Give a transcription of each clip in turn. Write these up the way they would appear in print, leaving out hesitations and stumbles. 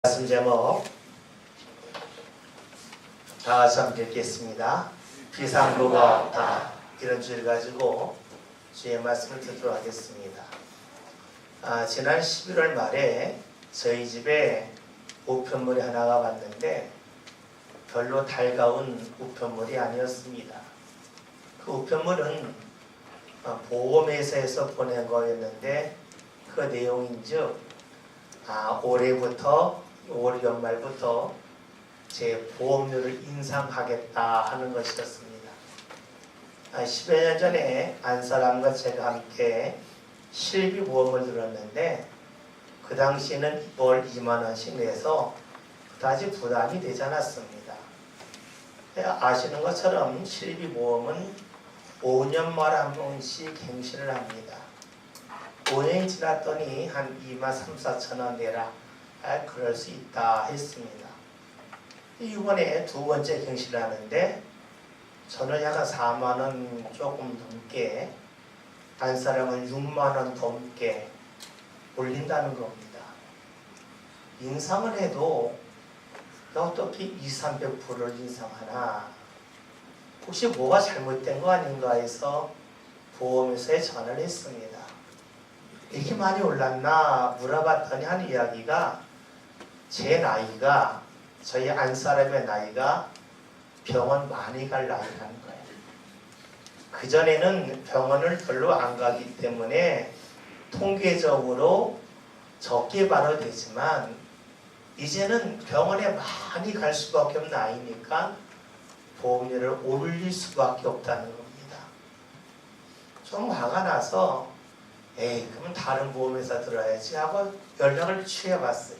말씀 제목 다 같이 한번 읽겠습니다. 비상구가 없다, 이런 주제를 가지고 주의 말씀을 듣도록 하겠습니다. 지난 11월 말에 저희 집에 우편물이 하나가 왔는데 별로 달가운 우편물이 아니었습니다. 그 우편물은 보험회사에서 보낸 거였는데 그 내용인즉 올해부터 올 연말부터 제 보험료를 인상하겠다 하는 것이었습니다. 10여 년 전에 안사람과 제가 함께 실비보험을 들었는데 그 당시에는 월 2만 원씩 내서 그다지 부담이 되지 않았습니다. 아시는 것처럼 실비보험은 5년마다 한 번씩 갱신을 합니다. 5년이 지났더니 한 2만 3, 4천 원 내라, 그럴 수 있다 했습니다. 이번에 두 번째 갱신을 하는데 저는 약간 4만 원 조금 넘게, 한 사람은 6만 원 넘게 올린다는 겁니다. 인상을 해도 어떻게 200~300%를 인상하나, 혹시 뭐가 잘못된 거 아닌가 해서 보험회사에 전화를 했습니다. 이렇게 많이 올랐나 물어봤더니 한 이야기가, 제 나이가, 저희 안사람의 나이가 병원 많이 갈 나이라는 거예요. 그전에는 병원을 별로 안 가기 때문에 통계적으로 적게 봐도 되지만 이제는 병원에 많이 갈 수밖에 없는 나이니까 보험료를 올릴 수밖에 없다는 겁니다. 좀 화가 나서 그러면 다른 보험회사 들어야지 하고 연락을 취해봤어요.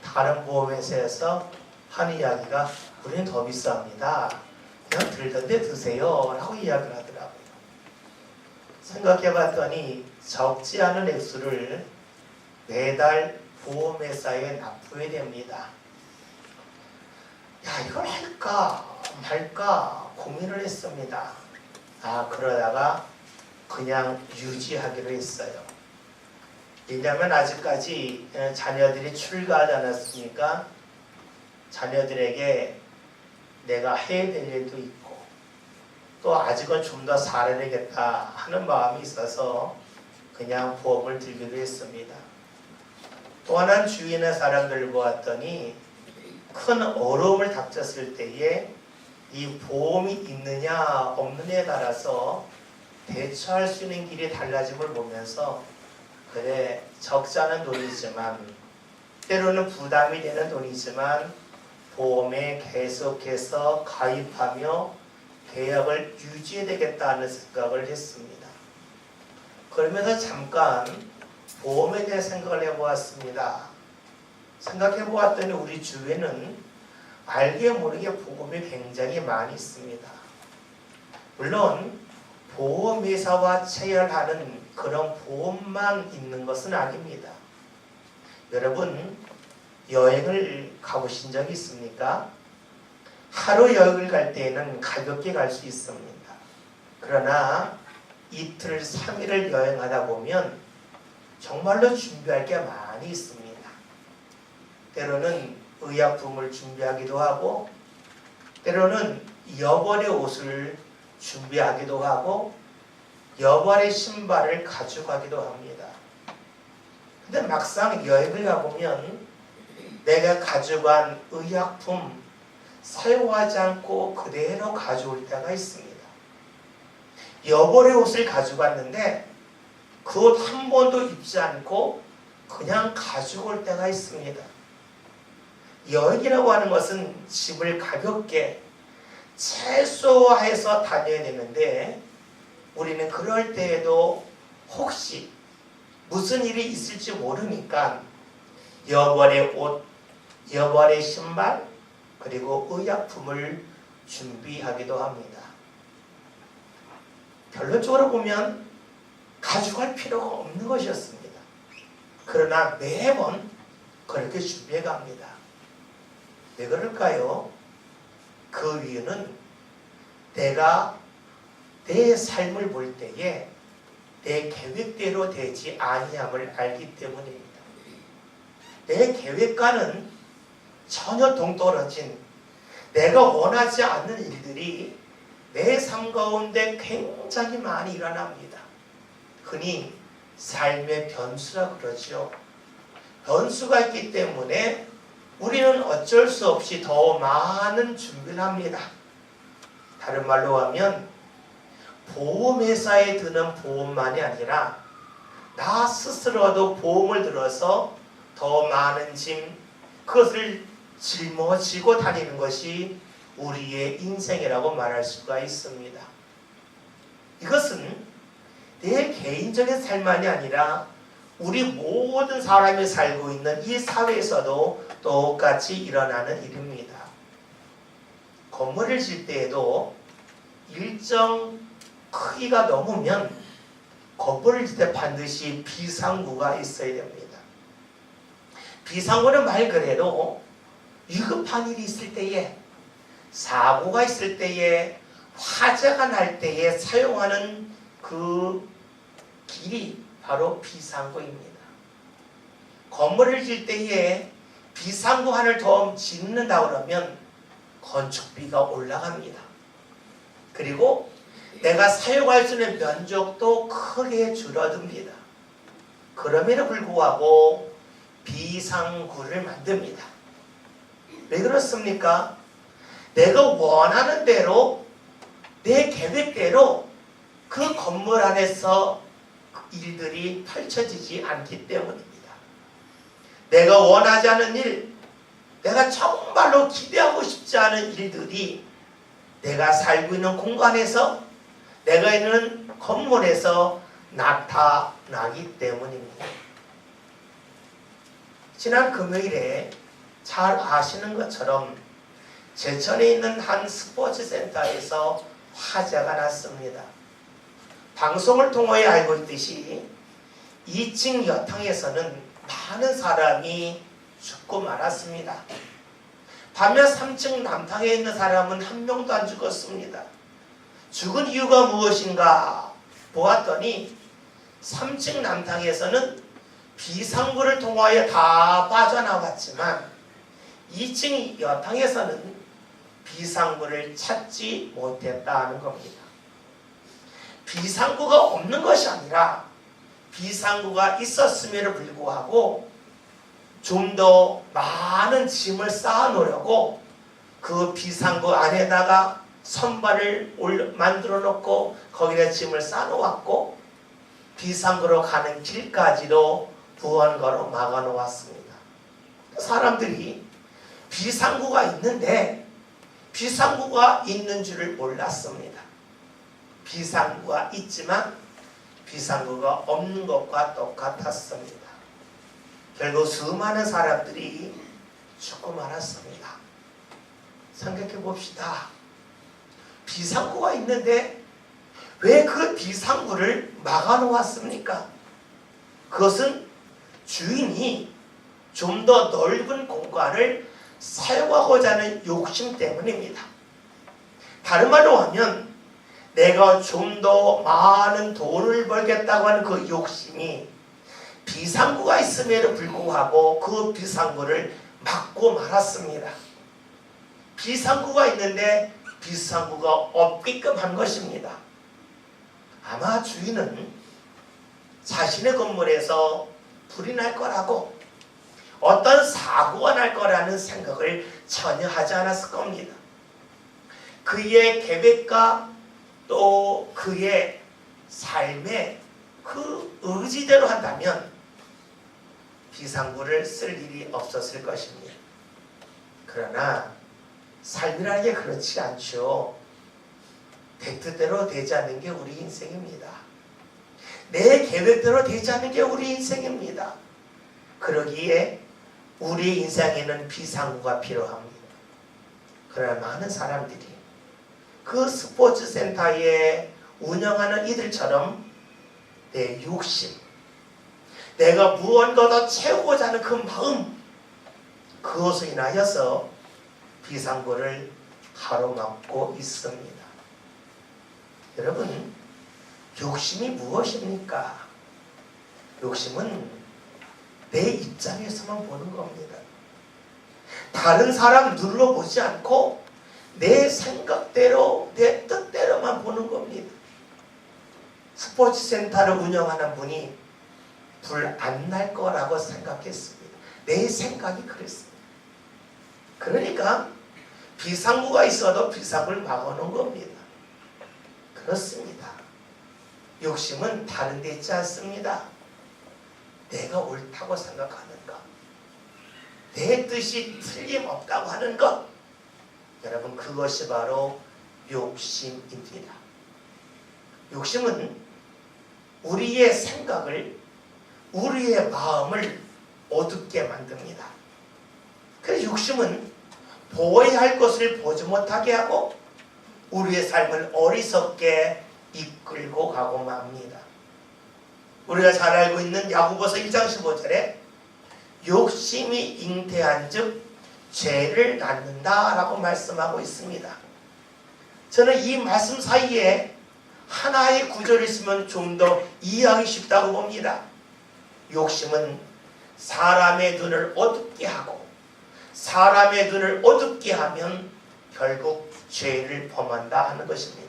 다른 보험회사에서 한 이야기가, 우리는 더 비쌉니다, 그냥 들던데 드세요 라고 이야기를 하더라고요. 생각해봤더니 적지 않은 액수를 매달 보험회사에 납부해야 됩니다. 이걸 할까 말까 고민을 했습니다. 그러다가 그냥 유지하기로 했어요. 왜냐하면 아직까지 자녀들이 출가하지 않았으니까 자녀들에게 내가 해야 될 일도 있고 또 아직은 좀 더 살아야 되겠다 하는 마음이 있어서 그냥 보험을 들기로 했습니다. 또 하나는 주위에 있는 사람들을 보았더니 큰 어려움을 닥쳤을 때에 이 보험이 있느냐 없느냐에 따라서 대처할 수 있는 길이 달라짐을 보면서, 그래 적지 않은 돈이지만 때로는 부담이 되는 돈이지만 보험에 계속해서 가입하며 계약을 유지해야 되겠다는 생각을 했습니다. 그러면서 잠깐 보험에 대해 생각을 해보았습니다. 생각해보았더니 우리 주위에는 알게 모르게 보험이 굉장히 많이 있습니다. 물론 보험회사와 체결하는 그런 보험만 있는 것은 아닙니다. 여러분, 여행을 가보신 적이 있습니까? 하루 여행을 갈 때에는 가볍게 갈 수 있습니다. 그러나 이틀, 3일을 여행하다 보면 정말로 준비할 게 많이 있습니다. 때로는 의약품을 준비하기도 하고, 때로는 여벌의 옷을 준비하기도 하고, 여벌의 신발을 가져가기도 합니다. 근데 막상 여행을 가보면 내가 가져간 의약품 사용하지 않고 그대로 가져올 때가 있습니다. 여벌의 옷을 가져갔는데 그 옷 한 번도 입지 않고 그냥 가져올 때가 있습니다. 여행이라고 하는 것은 짐을 가볍게 최소화해서 다녀야 되는데 우리는 그럴 때에도 혹시 무슨 일이 있을지 모르니까 여벌의 옷, 여벌의 신발, 그리고 의약품을 준비하기도 합니다. 결론적으로 보면 가져갈 필요가 없는 것이었습니다. 그러나 매번 그렇게 준비해 갑니다. 왜 그럴까요? 그 이유는 내가 내 삶을 볼 때에 내 계획대로 되지 아니함을 알기 때문입니다. 내 계획과는 전혀 동떨어진 내가 원하지 않는 일들이 내 삶 가운데 굉장히 많이 일어납니다. 흔히 삶의 변수라 그러죠. 변수가 있기 때문에 우리는 어쩔 수 없이 더 많은 준비를 합니다. 다른 말로 하면 보험회사에 드는 보험만이 아니라 나 스스로도 보험을 들어서 더 많은 짐, 그것을 짊어지고 다니는 것이 우리의 인생이라고 말할 수가 있습니다. 이것은 내 개인적인 삶만이 아니라 우리 모든 사람이 살고 있는 이 사회에서도 똑같이 일어나는 일입니다. 건물을 질 때에도 일정 크기가 넘으면 건물을 질 때 반드시 비상구가 있어야 됩니다. 비상구는 말 그대로 위급한 일이 있을 때에, 사고가 있을 때에, 화재가 날 때에 사용하는 그 길이 바로 비상구입니다. 건물을 질 때에 비상구 하나를 더 짓는다 그러면 건축비가 올라갑니다. 그리고 내가 사용할 수 있는 면적도 크게 줄어듭니다. 그럼에도 불구하고 비상구를 만듭니다. 왜 그렇습니까? 내가 원하는 대로, 내 계획대로 그 건물 안에서 일들이 펼쳐지지 않기 때문입니다. 내가 원하지 않은 일, 내가 정말로 기대하고 싶지 않은 일들이 내가 살고 있는 공간에서, 내가 있는 건물에서 나타나기 때문입니다. 지난 금요일에 잘 아시는 것처럼 제천에 있는 한 스포츠 센터에서 화재가 났습니다. 방송을 통하여 알고 있듯이 2층 여탕에서는 많은 사람이 죽고 말았습니다. 반면 3층 남탕에 있는 사람은 한 명도 안 죽었습니다. 죽은 이유가 무엇인가 보았더니 3층 남탕에서는 비상구를 통하여 다 빠져나왔지만 2층 여탕에서는 비상구를 찾지 못했다는 겁니다. 비상구가 없는 것이 아니라 비상구가 있었음에도 불구하고 좀 더 많은 짐을 쌓아 놓으려고 그 비상구 안에다가 선반을 만들어 놓고 거기에 짐을 쌓아 놓았고 비상구로 가는 길까지도 무언가로 막아 놓았습니다. 사람들이 비상구가 있는데 비상구가 있는 줄을 몰랐습니다. 비상구가 있지만 비상구가 없는 것과 똑같았습니다. 결국 수많은 사람들이 죽고 말았습니다. 생각해 봅시다. 비상구가 있는데 왜 그 비상구를 막아 놓았습니까? 그것은 주인이 좀 더 넓은 공간을 사용하고자 하는 욕심 때문입니다. 다른 말로 하면 내가 좀 더 많은 돈을 벌겠다고 하는 그 욕심이 비상구가 있음에도 불구하고 그 비상구를 막고 말았습니다. 비상구가 있는데 비상구가 없게끔 한 것입니다. 아마 주인은 자신의 건물에서 불이 날 거라고, 어떤 사고가 날 거라는 생각을 전혀 하지 않았을 겁니다. 그의 계획과 또 그의 삶의 그 의지대로 한다면 비상구를 쓸 일이 없었을 것입니다. 그러나 삶이라는 게 그렇지 않죠. 내 뜻대로 되지 않는 게 우리 인생입니다. 내 계획대로 되지 않는 게 우리 인생입니다. 그러기에 우리 인생에는 비상구가 필요합니다. 그러나 많은 사람들이 그 스포츠 센터에 운영하는 이들처럼 내 욕심, 내가 무언가 더 채우고자 하는 그 마음, 그것으로 인하여서 비상구를 가로막고 있습니다. 여러분, 욕심이 무엇입니까? 욕심은 내 입장에서만 보는 겁니다. 다른 사람 눈으로 보지 않고 내 생각대로 내 뜻대로만 보는 겁니다. 스포츠 센터를 운영하는 분이 불 안 날 거라고 생각했습니다. 내 생각이 그랬습니다. 그러니까 비상구가 있어도 비상구를 막아놓은 겁니다. 그렇습니다. 욕심은 다른 데 있지 않습니다. 내가 옳다고 생각하는가, 내 뜻이 틀림없다고 하는 것, 여러분 그것이 바로 욕심입니다. 욕심은 우리의 생각을, 우리의 마음을 어둡게 만듭니다. 그래서 욕심은 보아야 할 것을 보지 못하게 하고 우리의 삶을 어리석게 이끌고 가고 맙니다. 우리가 잘 알고 있는 야고보서 1장 15절에 욕심이 잉태한 즉 죄를 낳는다 라고 말씀하고 있습니다. 저는 이 말씀 사이에 하나의 구절이 있으면 좀 더 이해하기 쉽다고 봅니다. 욕심은 사람의 눈을 어둡게 하고 사람의 눈을 어둡게 하면 결국 죄를 범한다 하는 것입니다.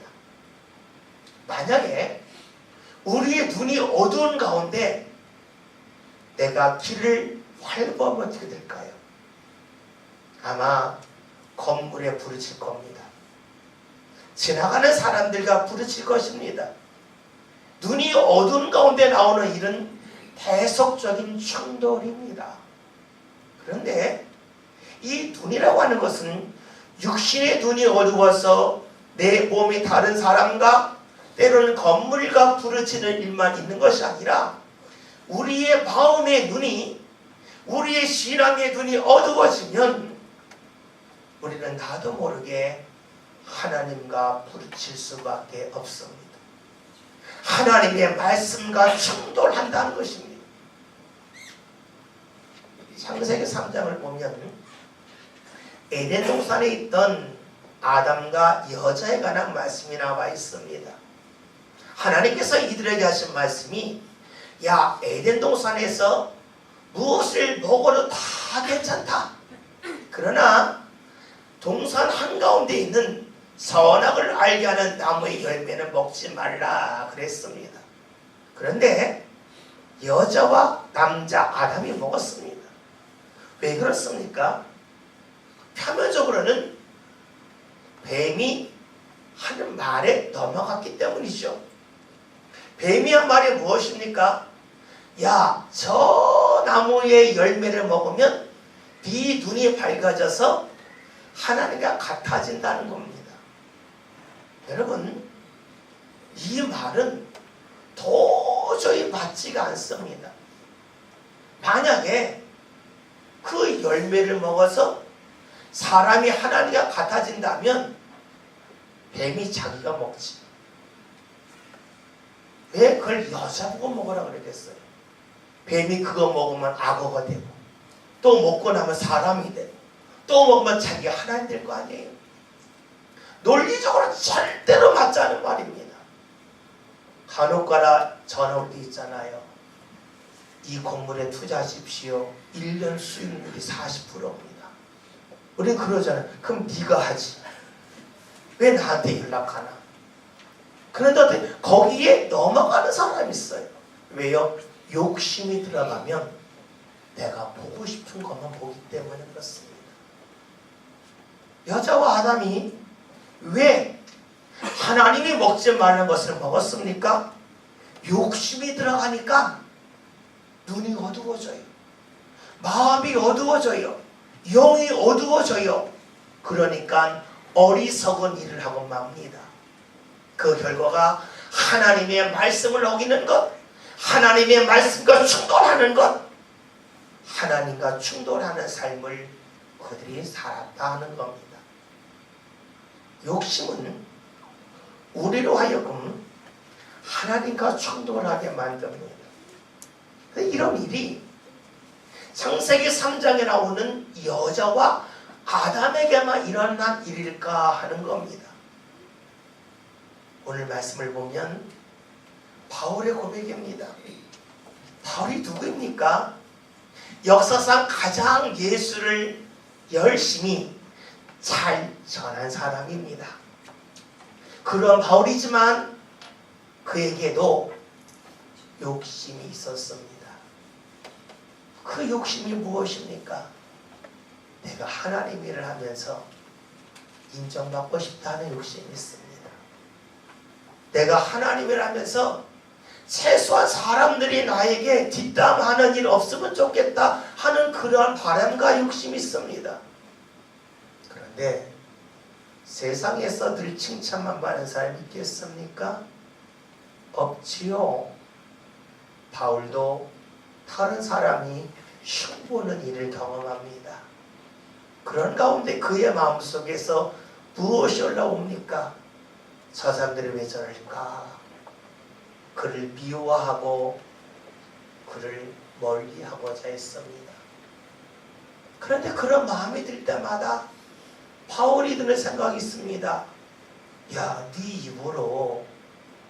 만약에 우리의 눈이 어두운 가운데 내가 길을 활보하면 어떻게 될까요? 아마 건물에 부딪힐 겁니다. 지나가는 사람들과 부딪힐 것입니다. 눈이 어두운 가운데 나오는 일은 대속적인 충돌입니다. 그런데 이 눈이라고 하는 것은 육신의 눈이 어두워서 내 몸이 다른 사람과 때로는 건물과 부딪히는 일만 있는 것이 아니라 우리의 마음의 눈이, 우리의 신앙의 눈이 어두워지면 우리는 나도 모르게 하나님과 부딪힐 수밖에 없습니다. 하나님의 말씀과 충돌한다는 것입니다. 창세기 3장을 보면 에덴 동산에 있던 아담과 여자에 관한 말씀이 나와 있습니다. 하나님께서 이들에게 하신 말씀이, 야, 에덴 동산에서 무엇을 먹어도 다 괜찮다. 그러나 동산 한가운데 있는 선악을 알게 하는 나무의 열매는 먹지 말라 그랬습니다. 그런데 여자와 남자 아담이 먹었습니다. 왜 그렇습니까? 표면적으로는 뱀이 하는 말에 넘어갔기 때문이죠. 뱀이 한 말이 무엇입니까? 야, 저 나무의 열매를 먹으면 네 눈이 밝아져서 하나님과 같아진다는 겁니다. 여러분, 이 말은 도저히 맞지가 않습니다. 만약에 그 열매를 먹어서 사람이 하나님과 같아진다면 뱀이 자기가 먹지. 왜 그걸 여자 보고 먹으라 그랬겠어요? 뱀이 그거 먹으면 악어가 되고 또 먹고 나면 사람이 되고 또 먹으면 자기가 하나님 될 거 아니에요? 논리적으로 절대로 맞지 않은 말입니다. 간혹가다 전화 올 때 있잖아요. 이 건물에 투자하십시오. 1년 수익률이 40%입니다. 우리 그러잖아요. 그럼 네가 하지. 왜 나한테 연락하나? 그런데 거기에 넘어가는 사람이 있어요. 왜요? 욕심이 들어가면 내가 보고 싶은 것만 보기 때문에 그렇습니다. 여자와 아담이 왜 하나님이 먹지 말라는 것을 먹었습니까? 욕심이 들어가니까 눈이 어두워져요. 마음이 어두워져요. 영이 어두워져요. 그러니까 어리석은 일을 하고 맙니다. 그 결과가 하나님의 말씀을 어기는 것, 하나님의 말씀과 충돌하는 것, 하나님과 충돌하는 삶을 그들이 살았다 하는 겁니다. 욕심은 우리로 하여금 하나님과 충돌하게 만듭니다. 이런 일이 창세기 3장에 나오는 여자와 아담에게만 일어난 일일까 하는 겁니다. 오늘 말씀을 보면 바울의 고백입니다. 바울이 누구입니까? 역사상 가장 예수를 열심히 잘 전한 사람입니다. 그런 바울이지만 그에게도 욕심이 있었습니다. 그 욕심이 무엇입니까? 내가 하나님 일을 하면서 인정받고 싶다는 욕심이 있습니다. 내가 하나님 일을 하면서 최소한 사람들이 나에게 뒷담하는 일 없으면 좋겠다 하는 그러한 바람과 욕심이 있습니다. 그런데 세상에서 늘 칭찬만 받는 사람이 있겠습니까? 없지요. 바울도 다른 사람이 흉보는 일을 경험합니다. 그런 가운데 그의 마음속에서 무엇이 올라옵니까? 저 사람들이 왜 저럴까? 그를 미워하고 그를 멀리하고자 했습니다. 그런데 그런 마음이 들 때마다 바울이 드는 생각이 있습니다. 야, 네 입으로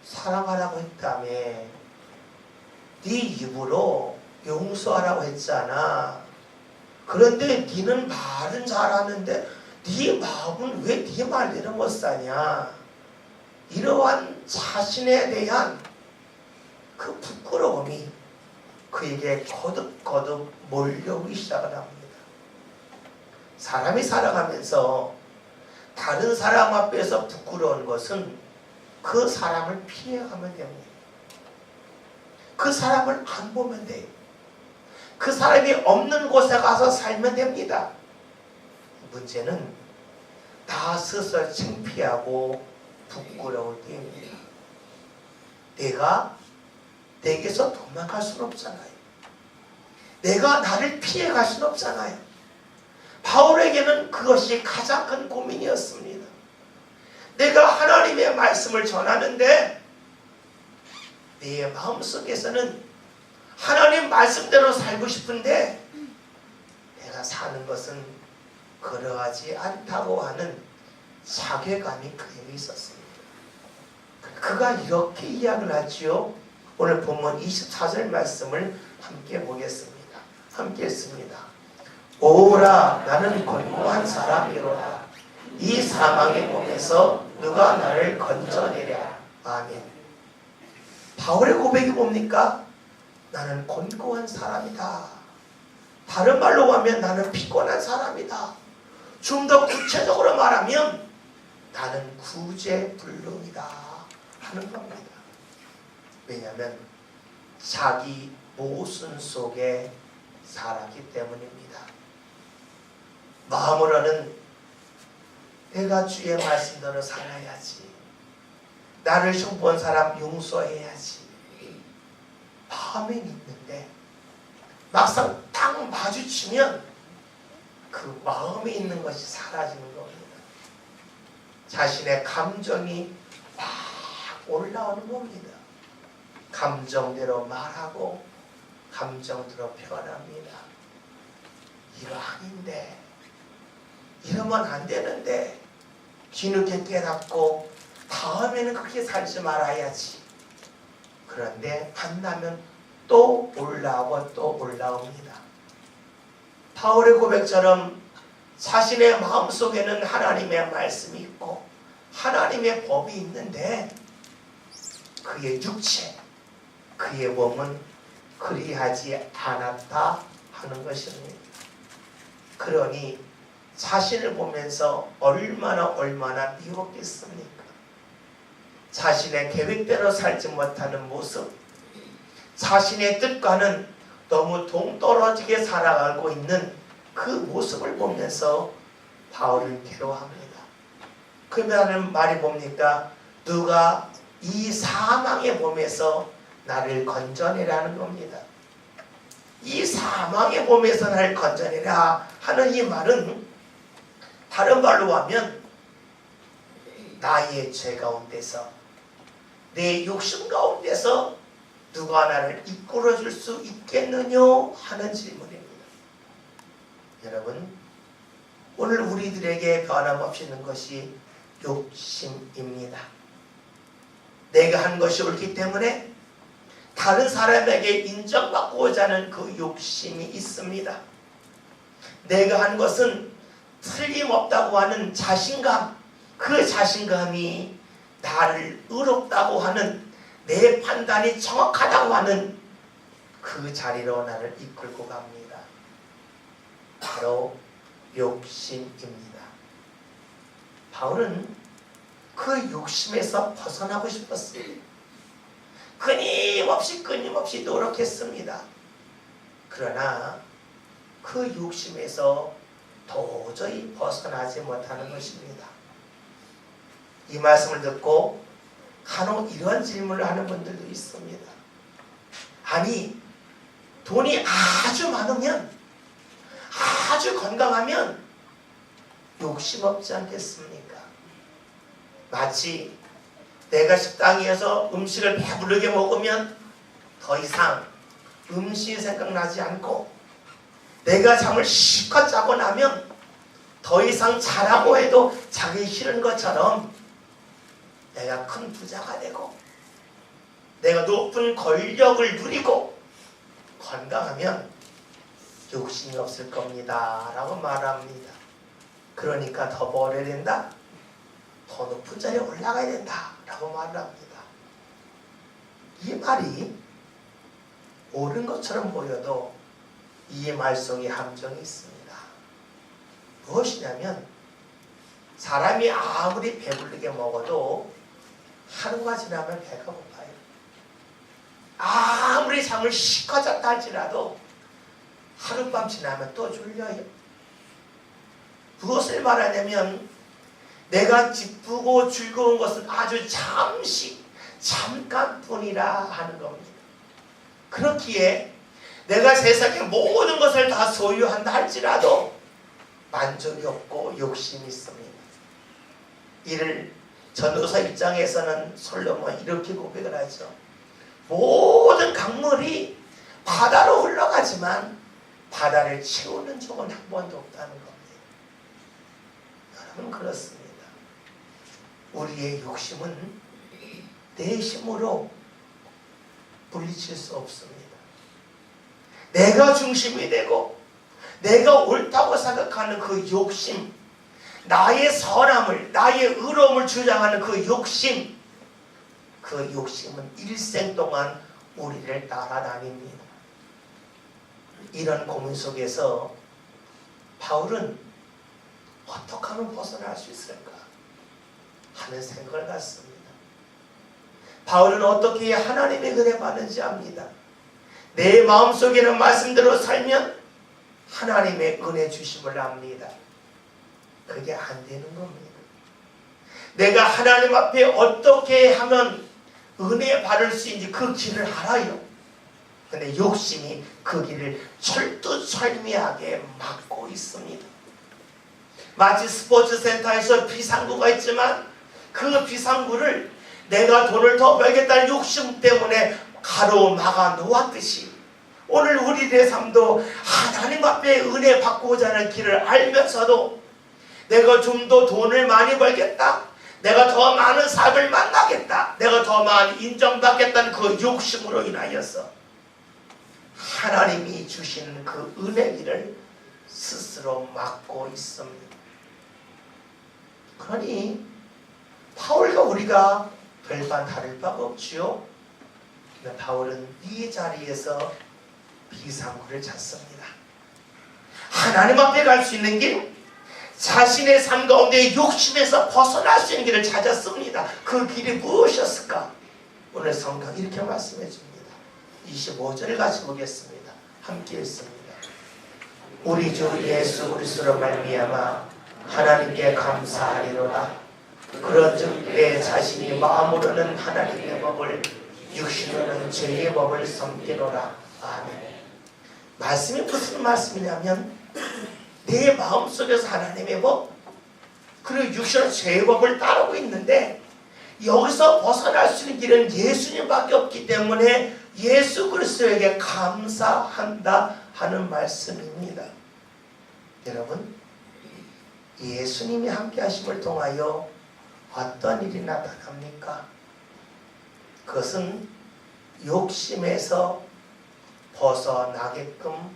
사랑하라고 했다며. 네 입으로 용서하라고 했잖아. 그런데 네는 말은 잘하는데 네 마음은 왜 네 말대로 못 사냐. 이러한 자신에 대한 그 부끄러움이 그에게 거듭거듭 몰려오기 시작을 합니다. 사람이 살아가면서 다른 사람 앞에서 부끄러운 것은 그 사람을 피해가면 됩니다. 그 사람을 안 보면 돼요. 그 사람이 없는 곳에 가서 살면 됩니다. 문제는 나 스스로 창피하고 부끄러울 때입니다. 내가 내게서 도망갈 수는 없잖아요. 내가 나를 피해갈 수는 없잖아요. 바울에게는 그것이 가장 큰 고민이었습니다. 내가 하나님의 말씀을 전하는데 내 마음속에서는 하나님 말씀대로 살고 싶은데 내가 사는 것은 그러하지 않다고 하는 자괴감이 그에게 있었습니다. 그가 이렇게 이야기를 하지요. 오늘 본문 24절 말씀을 함께 보겠습니다. 함께 했습니다. 오라 나는 권고한 사람이로다. 이 사망의 몸에서 누가 나를 건져내랴. 아멘. 바울의 고백이 뭡니까? 나는 권고한 사람이다. 다른 말로 하면 나는 피곤한 사람이다. 좀 더 구체적으로 말하면 나는 구제불능이다 하는 겁니다. 왜냐하면 자기 모순 속에 살았기 때문입니다. 마음으로는 내가 주의 말씀대로 살아야지. 나를 흉본 사람 용서해야지. 마음에 있는데 막상 딱 마주치면 그 마음에 있는 것이 사라지는 겁니다. 자신의 감정이 막 올라오는 겁니다. 감정대로 말하고 감정대로 표현합니다. 이거 아닌데, 이러면 안 되는데, 뒤늦게 깨닫고 다음에는 그렇게 살지 말아야지. 그런데 만나면 또 올라오고 또 올라옵니다. 바울의 고백처럼 자신의 마음속에는 하나님의 말씀이 있고 하나님의 법이 있는데 그의 육체, 그의 몸은 그리하지 않았다 하는 것입니다. 그러니 자신을 보면서 얼마나 미웠겠습니까? 자신의 계획대로 살지 못하는 모습, 자신의 뜻과는 너무 동떨어지게 살아가고 있는 그 모습을 보면서 바울은 괴로워합니다. 그러면 말이 뭡니까? 누가 이 사망의 몸에서 나를 건져내라는 겁니다. 이 사망의 몸에서 나를 건져내라 하는 이 말은 다른 말로 하면 나의 죄 가운데서, 내 욕심 가운데서 누가 나를 이끌어줄 수 있겠느냐 하는 질문입니다. 여러분, 오늘 우리들에게 변함없이 있는 것이 욕심입니다. 내가 한 것이 옳기 때문에, 다른 사람에게 인정받고자 하는 그 욕심이 있습니다. 내가 한 것은 틀림없다고 하는 자신감, 그 자신감이 나를 의롭다고 하는, 내 판단이 정확하다고 하는 그 자리로 나를 이끌고 갑니다. 바로 욕심입니다. 바울은 그 욕심에서 벗어나고 싶었어요. 끊임없이 노력했습니다. 그러나 그 욕심에서 도저히 벗어나지 못하는 것입니다. 이 말씀을 듣고 간혹 이런 질문을 하는 분들도 있습니다. 아니, 돈이 아주 많으면, 아주 건강하면 욕심 없지 않겠습니까? 마치 내가 식당에서 음식을 배부르게 먹으면 더 이상 음식이 생각나지 않고, 내가 잠을 실컷 자고 나면 더 이상 자라고 해도 자기 싫은 것처럼, 내가 큰 부자가 되고 내가 높은 권력을 누리고 건강하면 욕심이 없을 겁니다 라고 말합니다. 그러니까 더 벌어야 된다, 더 높은 자리에 올라가야 된다 라고 말합니다. 이 말이 옳은 것처럼 보여도 이 말 속에 함정이 있습니다. 무엇이냐면, 사람이 아무리 배부르게 먹어도 하루가 지나면 배가 고파요. 아무리 잠을 실컷 잤다 할지라도 하룻밤 지나면 또 졸려요. 무엇을 말하냐면, 내가 기쁘고 즐거운 것은 아주 잠깐뿐이라 하는 겁니다. 그렇기에 내가 세상의 모든 것을 다 소유한다 할지라도 만족이 없고 욕심이 있습니다. 이를 전도서 1장에서는 솔로몬이 이렇게 고백을 하죠. 모든 강물이 바다로 흘러가지만 바다를 채우는 적은 한 번도 없다는 겁니다. 여러분, 그렇습니다. 우리의 욕심은 내 힘으로 물리칠 수 없습니다. 내가 중심이 되고 내가 옳다고 생각하는 그 욕심, 나의 선함을, 나의 의로움을 주장하는 그 욕심은 일생 동안 우리를 따라다닙니다. 이런 고민 속에서 바울은 어떻게 하면 벗어날 수 있을까 하는 생각을 갖습니다. 바울은 어떻게 하나님의 은혜 받는지 압니다. 내 마음속에는 말씀대로 살면 하나님의 은혜 주심을 압니다. 그게 안 되는 겁니다. 내가 하나님 앞에 어떻게 하면 은혜 받을 수 있는지 그 길을 알아요. 근데 욕심이 그 길을 철두철미하게 막고 있습니다. 마치 스포츠 센터에서 비상구가 있지만 그 비상구를 내가 돈을 더 벌겠다는 욕심 때문에 가로막아 놓았듯이, 오늘 우리의 삶도 하나님 앞에 은혜 받고자 하는 길을 알면서도 내가 좀 더 돈을 많이 벌겠다, 내가 더 많은 사람을 만나겠다, 내가 더 많이 인정받겠다는 그 욕심으로 인하여서 하나님이 주시는 그 은혜 길을 스스로 막고 있습니다. 그러니 바울과 우리가 별반 다를 바가 없지요. 바울은 이 자리에서 비상구를 찾습니다. 하나님 앞에 갈 수 있는 길, 자신의 삶 가운데 욕심에서 벗어날 수 있는 길을 찾았습니다. 그 길이 무엇이었을까? 오늘 성경 이렇게 말씀해 줍니다. 25절을 같이 보겠습니다. 함께 읽습니다. 우리 주 예수 그리스도로 말미암아 하나님께 감사하리로다. 그런즉 내 자신이 마음으로는 하나님의 법을, 육신으로는 죄의 법을 섬기노라. 아멘. 말씀이 무슨 말씀이냐면, 내 마음속에서 하나님의 법, 그리고 육신으로 죄의 법을 따르고 있는데, 여기서 벗어날 수 있는 길은 예수님밖에 없기 때문에 예수 그리스도에게 감사한다 하는 말씀입니다. 여러분, 예수님이 함께 하심을 통하여 어떤 일이 나타납니까? 그것은 욕심에서 벗어나게끔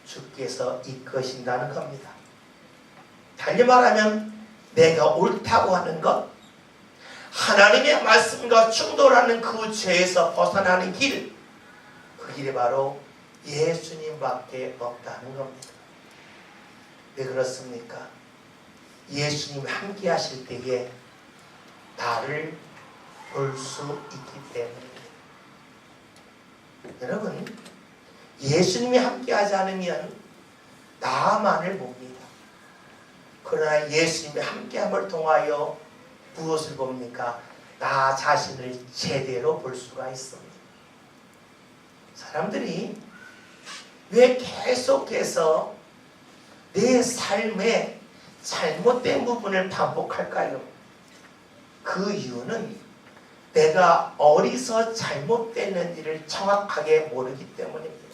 주께서 이끄신다는 겁니다. 달리 말하면 내가 옳다고 하는 것, 하나님의 말씀과 충돌하는 그 죄에서 벗어나는 길, 그 길이 바로 예수님밖에 없다는 겁니다. 왜 그렇습니까? 예수님이 함께 하실 때에 나를 볼 수 있기 때문입니다. 여러분, 예수님이 함께 하지 않으면 나만을 봅니다. 그러나 예수님이 함께함을 통하여 무엇을 봅니까? 나 자신을 제대로 볼 수가 있습니다. 사람들이 왜 계속해서 내 삶에 잘못된 부분을 반복할까요? 그 이유는 내가 어디서 잘못됐는지를 정확하게 모르기 때문입니다.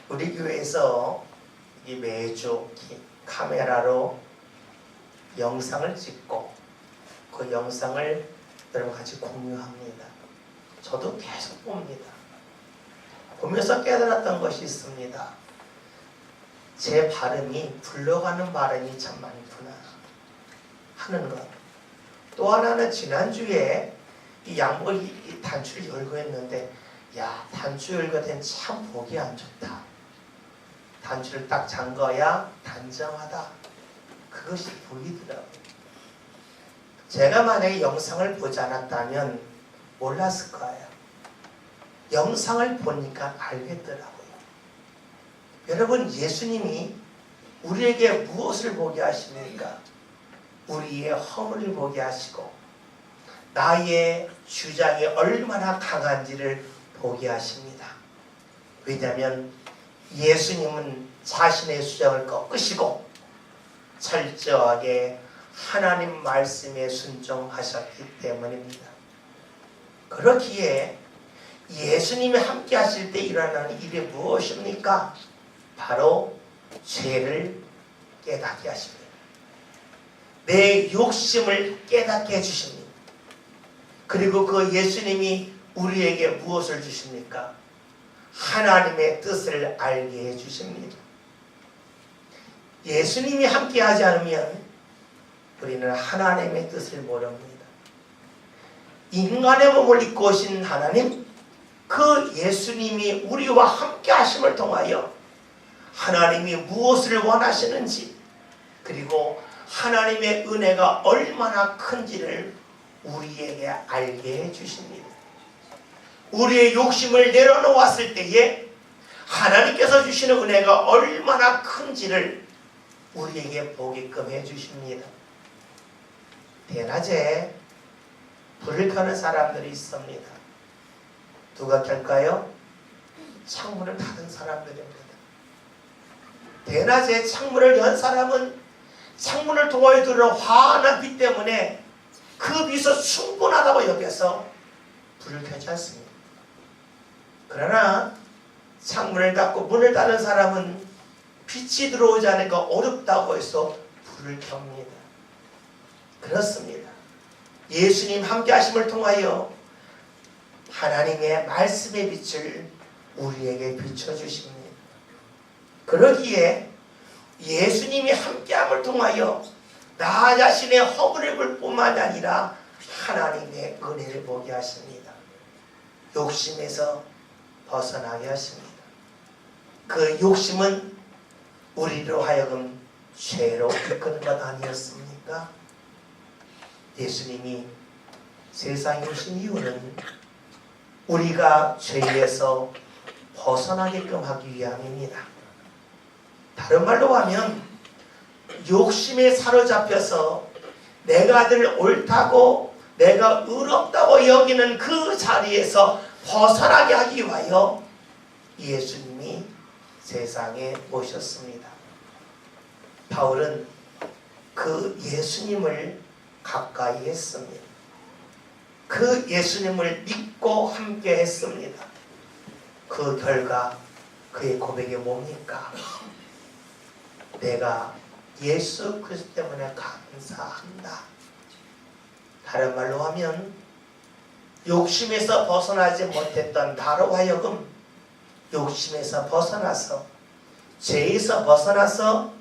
우리 교회에서 매주 카메라로 영상을 찍고 그 영상을 여러분 같이 공유합니다. 저도 계속 봅니다. 보면서 깨달았던 것이 있습니다. 제 발음이 굴러가는 발음이 참 많구나 하는 것. 또 하나는 지난주에 이 양복을 이 단추를 열고 했는데, 야, 단추 열고 된 참 보기 안 좋다. 단추를 딱 잠궈야 단정하다. 그것이 보이더라고요. 제가 만약에 영상을 보지 않았다면 몰랐을 거예요. 영상을 보니까 알겠더라고요. 여러분, 예수님이 우리에게 무엇을 보게 하십니까? 우리의 허물을 보게 하시고 나의 주장이 얼마나 강한지를 보게 하십니다. 왜냐하면 예수님은 자신의 주장을 꺾으시고 철저하게 하나님 말씀에 순종하셨기 때문입니다. 그렇기에 예수님이 함께 하실 때 일어나는 일이 무엇입니까? 바로 죄를 깨닫게 하십니다. 내 욕심을 깨닫게 해주십니다. 그리고 그 예수님이 우리에게 무엇을 주십니까? 하나님의 뜻을 알게 해주십니다. 예수님이 함께하지 않으면 우리는 하나님의 뜻을 모릅니다. 인간의 몸을 입고 오신 하나님, 그 예수님이 우리와 함께 하심을 통하여 하나님이 무엇을 원하시는지, 그리고 하나님의 은혜가 얼마나 큰지를 우리에게 알게 해주십니다. 우리의 욕심을 내려놓았을 때에 하나님께서 주시는 은혜가 얼마나 큰지를 우리에게 보게끔 해주십니다. 대낮에 불을 켜는 사람들이 있습니다. 누가 켤까요? 창문을 닫은 사람들입니다. 대낮에 창문을 연 사람은 창문을 통하여 들어오는 환한 빛 때문에 그 빛이 충분하다고 여겨서 불을 켜지 않습니다. 그러나 창문을 닫고 문을 닫은 사람은 빛이 들어오지 않으니까 어렵다고 해서 불을 켭니다. 그렇습니다. 예수님 함께 하심을 통하여 하나님의 말씀의 빛을 우리에게 비춰주십니다. 그러기에 예수님이 함께함을 통하여 나 자신의 허물을 볼 뿐만 아니라 하나님의 은혜를 보게 하십니다. 욕심에서 벗어나게 하십니다. 그 욕심은 우리로 하여금 죄로 이끄는 것 아니었습니까? 예수님이 세상에 오신 이유는 우리가 죄에서 벗어나게끔 하기 위함입니다. 다른 말로 하면 욕심에 사로잡혀서 내가 늘 옳다고 내가 의롭다고 여기는 그 자리에서 벗어나게 하기 위하여 예수님이 세상에 오셨습니다. 바울은 그 예수님을 가까이 했습니다. 그 예수님을 믿고 함께 했습니다. 그 결과 그의 고백이 뭡니까? 내가 예수 그리스도 때문에 감사한다. 다른 말로 하면 욕심에서 벗어나지 못했던 나로 하여금 욕심에서 벗어나서 죄에서 벗어나서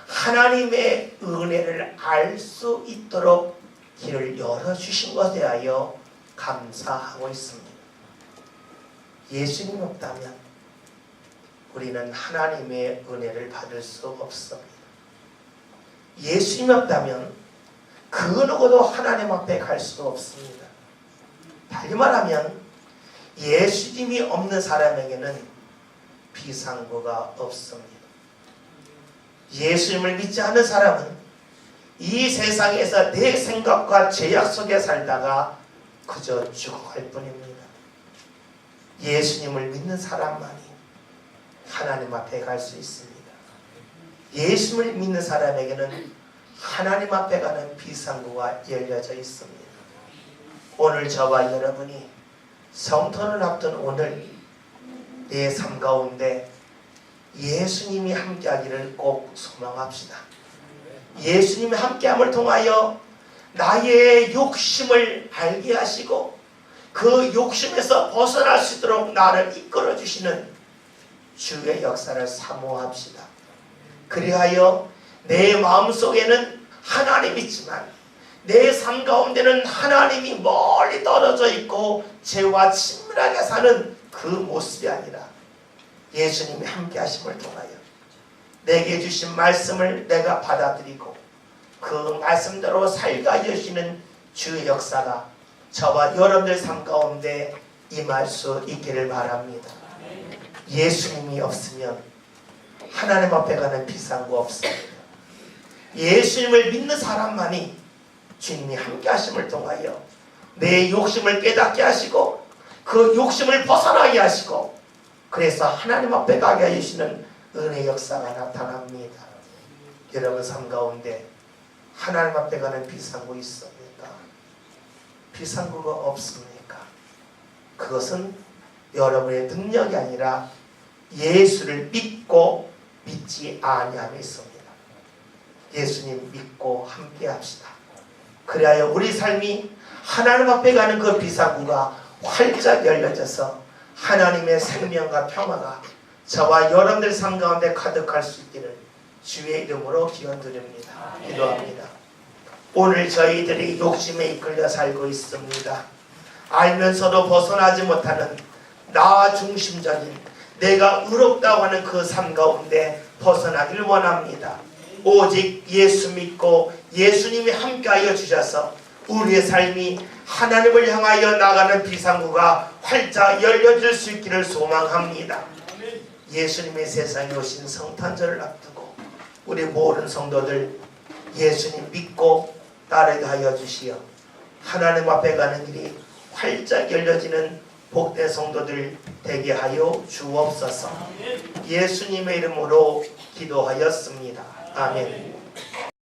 하나님의 은혜를 알 수 있도록 길을 열어주신 것에 대하여 감사하고 있습니다. 예수님 없다면 우리는 하나님의 은혜를 받을 수 없습니다. 예수님 없다면 그 누구도 하나님 앞에 갈 수 없습니다. 달리 말하면 예수님이 없는 사람에게는 비상구가 없습니다. 예수님을 믿지 않는 사람은 이 세상에서 내 생각과 죄악 속에 살다가 그저 죽어갈 뿐입니다. 예수님을 믿는 사람만이 하나님 앞에 갈 수 있습니다. 예수님을 믿는 사람에게는 하나님 앞에 가는 비상구가 열려져 있습니다. 오늘 저와 여러분이 성탄을 앞둔 오늘 내 삶 가운데 예수님이 함께하기를 꼭 소망합시다. 예수님이 함께함을 통하여 나의 욕심을 알게 하시고 그 욕심에서 벗어날 수 있도록 나를 이끌어 주시는 주의 역사를 사모합시다. 그리하여 내 마음속에는 하나님이 있지만 내 삶 가운데는 하나님이 멀리 떨어져 있고 죄와 친밀하게 사는 그 모습이 아니라 예수님이 함께 하심을 통하여 내게 주신 말씀을 내가 받아들이고 그 말씀대로 살게 하시는 주의 역사가 저와 여러분들 삶 가운데 임할 수 있기를 바랍니다. 예수님이 없으면 하나님 앞에 가는 비상구 없습니다. 예수님을 믿는 사람만이 주님이 함께 하심을 통하여 내 욕심을 깨닫게 하시고 그 욕심을 벗어나게 하시고 그래서 하나님 앞에 가게 하시는 은혜 역사가 나타납니다. 여러분 삶 가운데 하나님 앞에 가는 비상구 있습니까? 비상구가 없습니까? 그것은 여러분의 능력이 아니라 예수를 믿고 믿지 아니함이 있습니다. 예수님 믿고 함께 합시다. 그래야 우리 삶이 하나님 앞에 가는 그 비상구가 활짝 열려져서 하나님의 생명과 평화가 저와 여러분들 삶 가운데 가득할 수 있기를 주의 이름으로 기원드립니다. 기도합니다. 오늘 저희들이 욕심에 이끌려 살고 있습니다. 알면서도 벗어나지 못하는 나 중심적인 내가 의롭다고 하는 그 삶 가운데 벗어나기를 원합니다. 오직 예수 믿고 예수님이 함께하여 주셔서 우리의 삶이 하나님을 향하여 나가는 비상구가 활짝 열려질 수 있기를 소망합니다. 예수님의 세상에 오신 성탄절을 앞두고 우리 모든 성도들 예수님 믿고 따르게 하여 주시어 하나님 앞에 가는 길이 활짝 열려지는 복된 성도들 되게 하여 주옵소서. 예수님의 이름으로 기도하였습니다. 아멘.